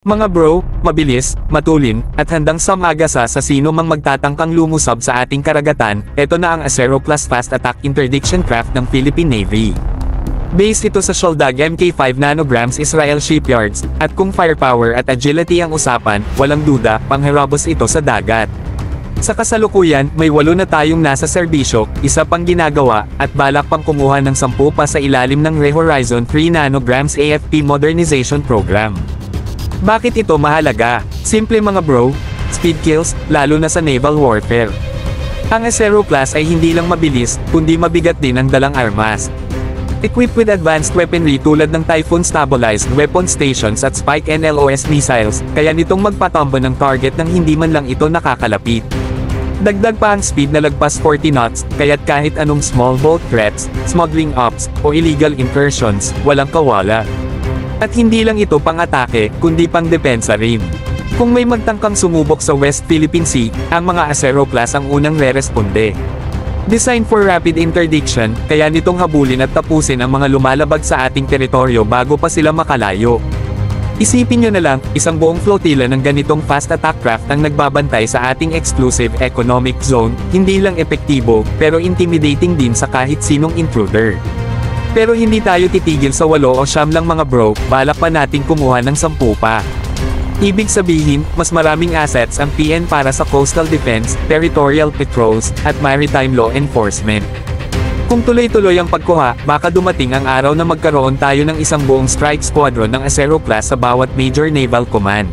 Mga bro, mabilis, matulin, at handang samagasa sa sino mang magtatangkang lumusab sa ating karagatan, ito na ang Acero Plus Fast Attack Interdiction Craft ng Philippine Navy. Based ito sa Soldag Mk5 nanograms Israel Shipyards, at kung firepower at agility ang usapan, walang duda, pangharabos ito sa dagat. Sa kasalukuyan, may 8 na tayong nasa serbisyo, isa pang ginagawa, at balak pang kumuha ng 10 pa sa ilalim ng Re-Horizon 3 nanograms AFP Modernization Program. Bakit ito mahalaga? Simple mga bro, speed kills, lalo na sa naval warfare. Ang Acero Plus ay hindi lang mabilis, kundi mabigat din ang dalang armas. Equipped with advanced weaponry tulad ng Typhoon Stabilized Weapon Stations at Spike NLOS missiles, kaya nitong magpatombo ng target nang hindi man lang ito nakakalapit. Dagdag pa ang speed na lagpas 40 knots, kaya't kahit anong small boat threats, smuggling ops, o illegal incursions, walang kawala. At hindi lang ito pang-atake, kundi pang-depensa rin. Kung may magtangkang sumubok sa West Philippine Sea, ang mga Acero Plus ang unang re-responde. Designed for rapid interdiction, kaya nitong habulin at tapusin ang mga lumalabag sa ating teritoryo bago pa sila makalayo. Isipin nyo na lang, isang buong flotilla ng ganitong fast attack craft ang nagbabantay sa ating exclusive economic zone, hindi lang epektibo, pero intimidating din sa kahit sinong intruder. Pero hindi tayo titigil sa 8 o 9 lang mga bro, balak pa natin kumuha ng 10 pa. Ibig sabihin, mas maraming assets ang PN para sa coastal defense, territorial patrols, at maritime law enforcement. Kung tuloy-tuloy ang pagkuha, baka dumating ang araw na magkaroon tayo ng isang buong strike squadron ng Acero Plus sa bawat major naval command.